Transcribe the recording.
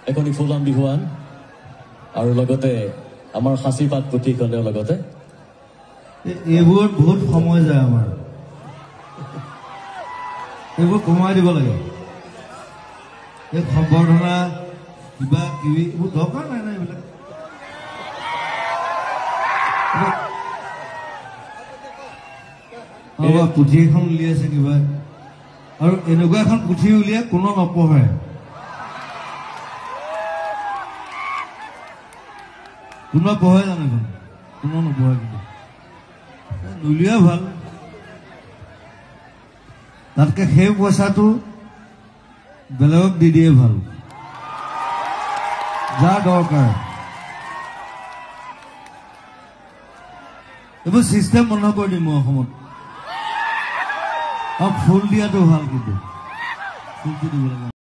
এখনি ফুলাম বিহুৱান আৰু লগতে আমাৰ খাচী পাত পুথিখনৰ লগতে এইবোৰ বহুত সময় যায় আমাৰ এইবোৰ কমাই দিব লাগে এই সম্বৰ্ধনা কিবা কিবি এইবোৰ দৰকাৰ নাই না এইবিলাক পুথি এখন উলিয়াইছে কিবা আৰু এনেকুৱা এখন পুথি উলিয়াই কোনো নপঢ়ে কোনোবা পঢ়ে জানো এখন কোনো নপঢ়ে কিন্তু নুলিয়া ভাল তাতকে সেই পইচাটো বেলেগক দি দিয়ে ভাল যাৰ দৰকাৰ এইবোৰ চিষ্টেম বন্ধ কৰি দিম মই অসমত ফুল দিয়াটো ভাল কিন্তু ফুলটো দিব লাগে